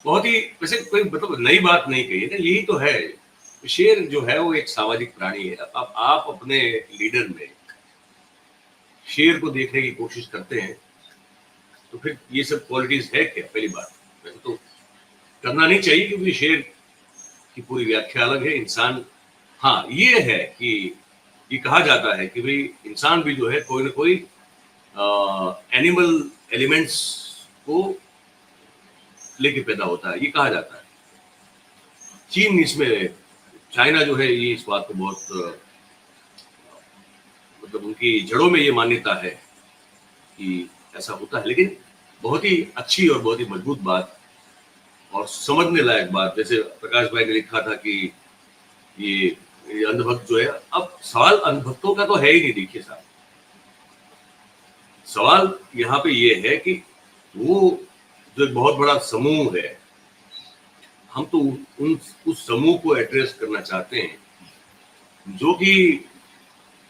बहुत ही वैसे कोई मतलब नई बात नहीं कही है ना, यही तो है। शेर जो है वो एक सामाजिक प्राणी है। अब आप अपने लीडर में शेर को देखने की कोशिश करते हैं तो फिर ये सब क्वालिटीज है क्या? पहली बात वैसे तो करना नहीं चाहिए, क्योंकि शेर की पूरी व्याख्या अलग है। इंसान, हाँ ये है कि ये कहा जाता है कि भाई इंसान भी जो है कोई ना कोई एनिमल एलिमेंट्स को लेके पैदा होता है, ये कहा जाता है। चीन इसमें, चाइना जो है ये इस बात को बहुत मतलब उनकी जड़ों में ये मान्यता है कि ऐसा होता है। लेकिन बहुत ही अच्छी और बहुत ही मजबूत बात और समझने लायक बात, जैसे प्रकाश भाई ने लिखा था कि ये अंधभक्त जो है, अब सवाल अंधभक्तों का तो है ही नहीं। देखिए साहब, सवाल यहाँ पे ये है कि वो जो एक बहुत बड़ा समूह है, हम तो उस समूह को एड्रेस करना चाहते हैं जो कि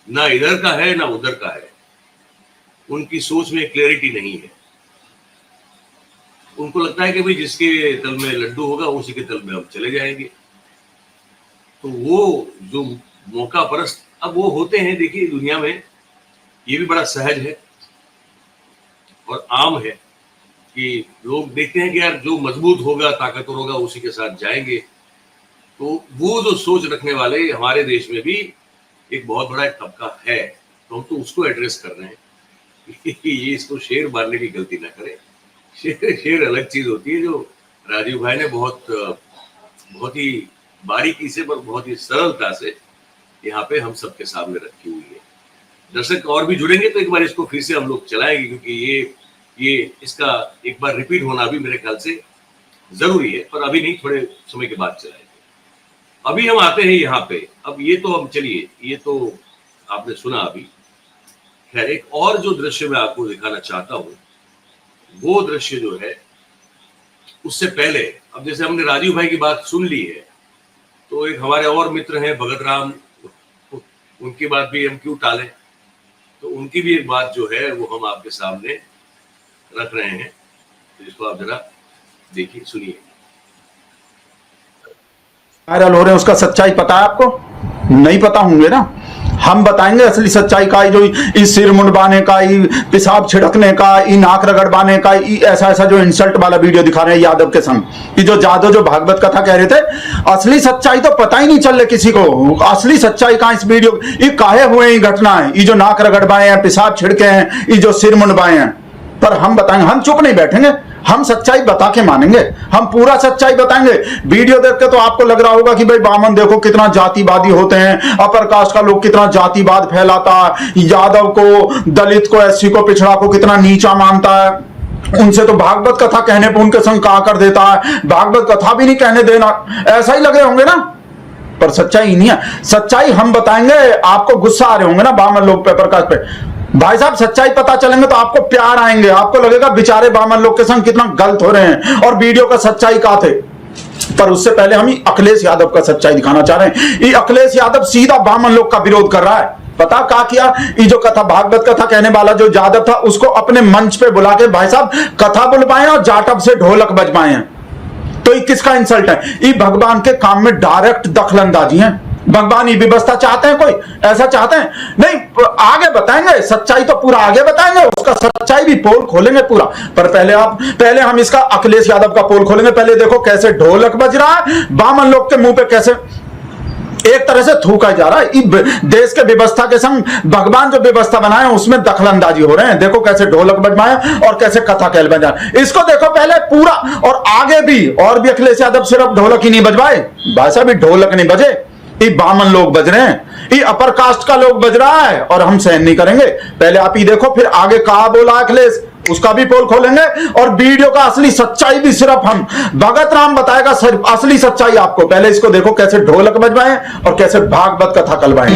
ना इधर का है ना उधर का है। उनकी सोच में क्लैरिटी नहीं है। उनको लगता है कि भाई जिसके तल में लड्डू होगा उसी के तल में हम चले जाएंगे। तो वो जो मौका परस्त अब वो होते हैं, देखिए दुनिया में ये भी बड़ा सहज है और आम है कि लोग देखते हैं कि यार जो मजबूत होगा, ताकतवर होगा, उसी के साथ जाएंगे। तो वो जो सोच रखने वाले हमारे देश में भी एक बहुत बड़ा तबका है, तो हम तो उसको एड्रेस कर रहे हैं कि ये इसको शेर मारने की गलती ना करे। शेर अलग चीज होती है, जो राजीव भाई ने बहुत ही बारीकी से पर बहुत ही सरलता से यहाँ पे हम सबके सामने रखी हुई है। दर्शक और भी जुड़ेंगे तो एक बार इसको फिर से हम लोग चलाएंगे, क्योंकि ये इसका एक बार रिपीट होना भी मेरे ख्याल से जरूरी है, पर अभी नहीं, थोड़े समय के बाद चलाएंगे। अभी हम आते हैं यहाँ पे। अब ये तो हम चलिए, ये तो आपने सुना अभी। खैर, एक और जो दृश्य मैं आपको दिखाना चाहता हूँ, वो दृश्य जो है उससे पहले, अब जैसे हमने राजीव भाई की बात सुन ली है, तो एक हमारे और मित्र हैं भगत राम, उनकी बात भी हम क्यों टालें। तो उनकी भी एक बात जो है वो हम आपके सामने रख रहे हैं, तो इसको आप जरा देखिए, सुनिए। वायरल हो रहे हैं, उसका सच्चाई पता है आपको? नहीं पता होंगे ना। हम बताएंगे असली सच्चाई का, जो इस सिर मुंडवाने का, पेशाब छिड़कने का, नाक रगड़वाने का, ऐसा जो इंसल्ट वाला वीडियो दिखा रहे हैं यादव के संग, कि जो जादव जो भागवत कथा कह रहे थे, असली सच्चाई तो पता ही नहीं चल रही किसी को। असली सच्चाई का इस वीडियो, ये काहे हुए ये घटना है, ये जो नाक रगड़वाए हैं, पेशाब छिड़के हैं, ये जो सिर मुंडवाए हैं, पर हम बताएंगे। हम चुप नहीं बैठेंगे, हम सच्चाई बता के मानेंगे, हम पूरा सच्चाई बताएंगे। वीडियो देख के तो आपको लग रहा होगा कि भाई बामन देखो कितना जातिवादी होते हैं, अपर कास्ट का लोग कितना जातिवाद फैलाता है, यादव को, दलित को, एससी को, पिछड़ा को कितना नीचा मानता है, उनसे तो भागवत कथा कहने पर उनके संग कहा कर देता है, भागवत कथा भी नहीं कहने देना, ऐसा ही लग रहे होंगे ना। पर सच्चाई नहीं है, सच्चाई हम बताएंगे। आपको गुस्सा आ रहे होंगे ना बामन लोग पे, प्रकाश पे। भाई साहब, सच्चाई पता चलेंगे तो आपको प्यार आएंगे, आपको लगेगा बेचारे बामन लोग के संग कितना गलत हो रहे हैं और वीडियो का सच्चाई कहा थे। पर उससे पहले हम अखिलेश यादव का सच्चाई दिखाना चाह रहे हैं। ये अखिलेश यादव सीधा बामन लोग का विरोध कर रहा है। पता क्या किया, ये जो कथा, भागवत कथा कहने वाला जो यादव था, उसको अपने मंच पे बुला के भाई साहब कथा बुलवाए और जाटव से ढोलक बजवाए हैं। तो ये किसका इंसल्ट है? ये भगवान के काम में डायरेक्ट दखलंदाजी है। भगवान ये व्यवस्था चाहते हैं, कोई ऐसा चाहते हैं? नहीं, आगे बताएंगे सच्चाई, तो पूरा आगे बताएंगे, उसका सच्चाई भी पोल खोलेंगे पूरा। पर पहले हम इसका अखिलेश यादव का पोल खोलेंगे। पहले देखो कैसे ढोलक बज रहा है, बामन लोग के मुंह पे कैसे एक तरह से थूका जा रहा है। देश के व्यवस्था के संग भगवान जो व्यवस्था बनाए उसमें दखलंदाजी हो रहे हैं। देखो कैसे ढोलक बजवाए और कैसे कथा कहल बजाए, इसको देखो पहले पूरा। और आगे भी, और भी अखिलेश यादव सिर्फ ढोलक ही नहीं बजवाए, भाई साहब ढोलक नहीं बजे, ये बामन लोग बज रहे हैं, ये अपर कास्ट का लोग बज रहा है, और हम सहन नहीं करेंगे। पहले आप ये देखो, फिर आगे कहा बोला अखिलेश, उसका भी पोल खोलेंगे। और वीडियो का असली सच्चाई भी सिर्फ हम, भगत राम बताएगा सिर्फ असली सच्चाई आपको। पहले इसको देखो कैसे ढोलक बजवाए और कैसे भागवत कथा कलवाए।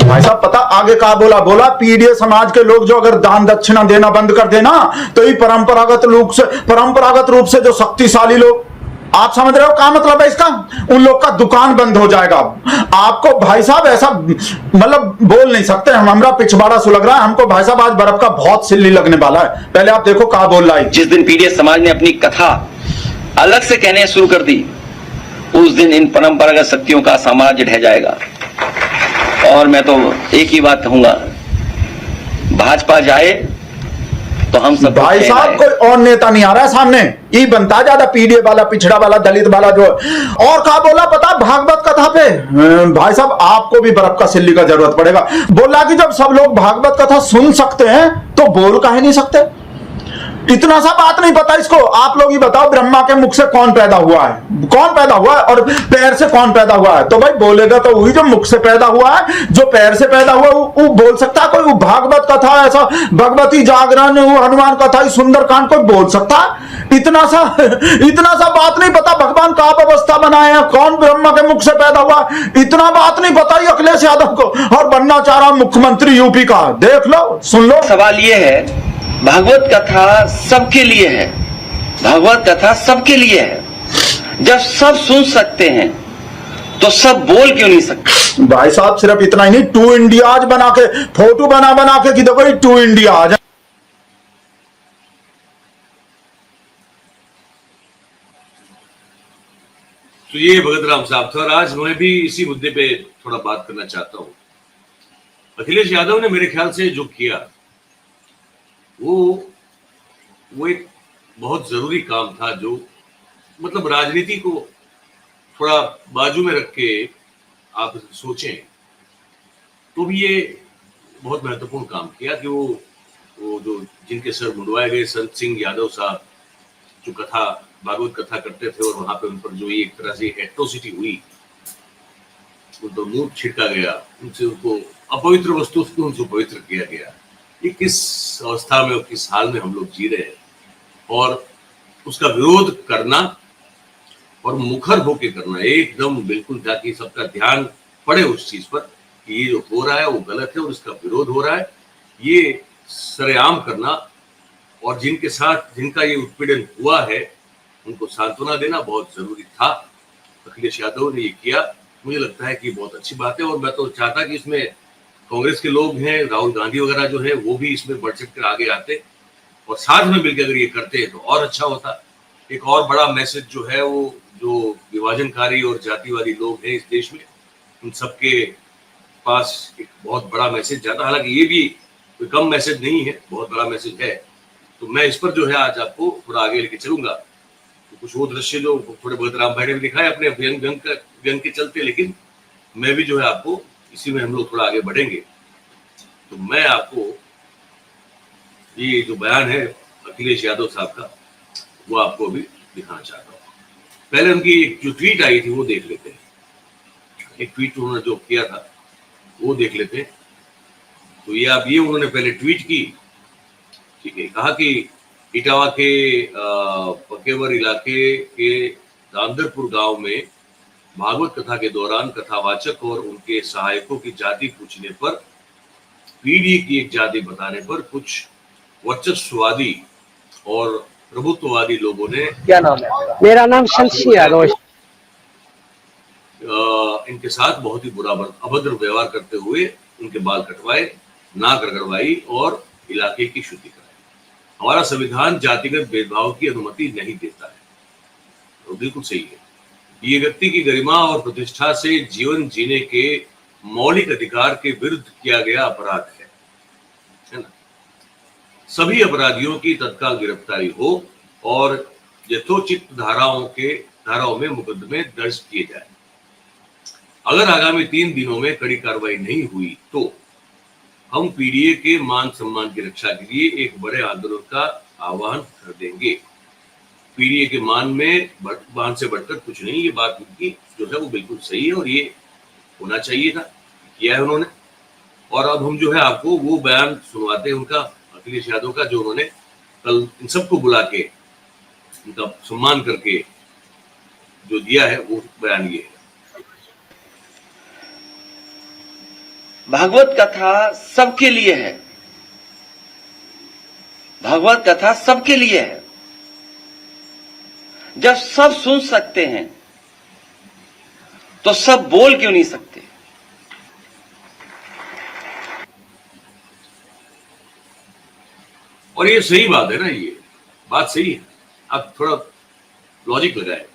भाई साहब पता आगे कहा बोला बोला पीडीए समाज के लोग जो अगर दान दक्षिणा देना बंद कर देना तो ये परंपरागत रूप से जो शक्तिशाली लोग, आप समझ रहे हो क्या मतलब है इसका, उन लोग का दुकान बंद हो जाएगा। आपको भाई साहब ऐसा मतलब बोल नहीं सकते, हमारा पिछवाड़ा सुलग रहा है हमको भाई साहब, आज बर्फ का बहुत सिल्ली लगने वाला है। पहले आप देखो क्या बोल रहा है। जिस दिन पीडीए समाज ने अपनी कथा अलग से कहने शुरू कर दी, उस दिन इन परंपरागत शक्तियों का साम्राज्य ढह जाएगा। और मैं तो एक ही बात कहूंगा, भाजपा जाए तो हम सब भाई साहब कोई और नेता नहीं आ रहा है सामने, ये बनता ज्यादा पीडीए वाला, पिछड़ा वाला, दलित वाला जो। और कहा बोला पता भागवत कथा पे भाई साहब आपको भी बर्फ का सिल्ली का जरूरत पड़ेगा। बोला कि जब सब लोग भागवत कथा सुन सकते हैं तो बोल काहे नहीं सकते। इतना सा बात नहीं पता इसको। आप लोग ही बताओ ब्रह्मा के मुख से कौन पैदा हुआ है, कौन पैदा हुआ है, और पैर से कौन पैदा हुआ है। तो भाई बोलेगा तो वही जो मुख से पैदा हुआ है, जो पैर से पैदा हुआ वो बोल सकता है कोई। वो भागवत कथा ऐसा, भगवती जागरण, वो हनुमान कथा, सुंदरकांड कोई बोल सकता है। इतना सा बात नहीं पता भगवान का आप अवस्था बनाए हैं, कौन ब्रह्मा के मुख से पैदा हुआ, इतना बात नहीं पता अखिलेश यादव को। और बनना चाह रहा मुख्यमंत्री यूपी का, देख लो सुन लो। सवाल ये है, भागवत कथा सबके लिए है, भागवत कथा सबके लिए है। जब सब सुन सकते हैं तो सब बोल क्यों नहीं सकते। भाई साहब सिर्फ इतना ही नहीं, 2 इंडियाज बना के फोटो बना के कि देखो 2 इंडियाज। तो ये भगत राम साहब था, और आज मैं भी इसी मुद्दे पे थोड़ा बात करना चाहता हूं। अखिलेश यादव ने मेरे ख्याल से जो किया वो एक बहुत जरूरी काम था, जो मतलब राजनीति को थोड़ा बाजू में रख के आप सोचें तो भी ये बहुत महत्वपूर्ण काम किया कि वो जो जिनके सर मुंडवाए गए संत सिंह यादव साहब, जो कथा भागवत कथा करते थे, और वहां पे उन पर जो एक तरह से एट्रोसिटी हुई, उन पर मूर्ख छिड़का गया, उनसे उनको अपवित्र वस्तु से उनको पवित्र किया गया। ये किस अवस्था में और किस हाल में हम लोग जी रहे हैं, और उसका विरोध करना और मुखर होके करना एकदम बिल्कुल, ताकि सबका ध्यान पड़े उस चीज पर कि ये जो हो रहा है वो गलत है और इसका विरोध हो रहा है, ये सरेआम करना, और जिनके साथ जिनका ये उत्पीड़न हुआ है उनको सांत्वना देना बहुत जरूरी था। अखिलेश यादव ने ये किया, मुझे लगता है कि बहुत अच्छी बात है। और मैं तो चाहता कि इसमें कांग्रेस के लोग हैं, राहुल गांधी वगैरह जो है, वो भी इसमें बढ़ चढ़ कर आगे आते और साथ में मिलकर अगर ये करते तो और अच्छा होता। एक और बड़ा मैसेज जो है, वो जो विभाजनकारी और जातिवादी लोग हैं इस देश में, उन सबके पास एक बहुत बड़ा मैसेज जाता। हालांकि ये भी कोई कम मैसेज नहीं है, बहुत बड़ा मैसेज है। तो मैं इस पर जो है आज आपको थोड़ा आगे लेके चलूंगा। तो कुछ वो दृश्य जो थोड़े बहुत राम भाई ने भी दिखाए अपने व्यंग के चलते, लेकिन मैं भी जो है आपको इसी में हम लोग थोड़ा आगे बढ़ेंगे। तो मैं आपको ये जो बयान है अखिलेश यादव साहब का, वो आपको अभी दिखाना चाहता हूँ। पहले उनकी एक जो ट्वीट आई थी वो देख लेते हैं। एक ट्वीट उन्होंने जो किया था वो देख लेते हैं। तो ये उन्होंने पहले ट्वीट की, ठीक है। कहा कि इटावा के पकेवर इलाके के दांदरपुर गांव में भागवत कथा के दौरान कथावाचक और उनके सहायकों की जाति पूछने पर, पीढ़ी की एक जाति बताने पर कुछ वर्चस्ववादी और प्रभुत्ववादी लोगों ने, क्या नाम है? मेरा नाम शमशी यादव। इनके साथ बहुत ही बुरा अभद्र व्यवहार करते हुए उनके बाल कटवाए, नाक रगड़वाई और इलाके की शुद्धि कराई। हमारा संविधान जातिगत भेदभाव की अनुमति नहीं देता है। तो बिल्कुल सही है। ये व्यक्ति की गरिमा और प्रतिष्ठा से जीवन जीने के मौलिक अधिकार के विरुद्ध किया गया अपराध है ना। सभी अपराधियों की तत्काल गिरफ्तारी हो और यथोचित धाराओं में मुकदमे दर्ज किए जाए। अगर आगामी 3 दिनों में कड़ी कार्रवाई नहीं हुई तो हम पीडीए के मान सम्मान की रक्षा के लिए एक बड़े आंदोलन का आह्वान कर देंगे। पीडीए के मान से बढ़कर कुछ नहीं। ये बात उनकी जो है वो बिल्कुल सही है और ये होना चाहिए था, किया है उन्होंने। और अब हम जो है आपको वो बयान सुनवाते हैं उनका, अखिलेश यादव का, जो उन्होंने कल इन सबको बुला के उनका सम्मान करके जो दिया है, वो बयान ये है। भागवत कथा सबके लिए है। भागवत कथा सबके लिए है। जब सब सुन सकते हैं तो सब बोल क्यों नहीं सकते? और ये सही बात है ना, ये बात सही है। आप थोड़ा लॉजिक लगाए।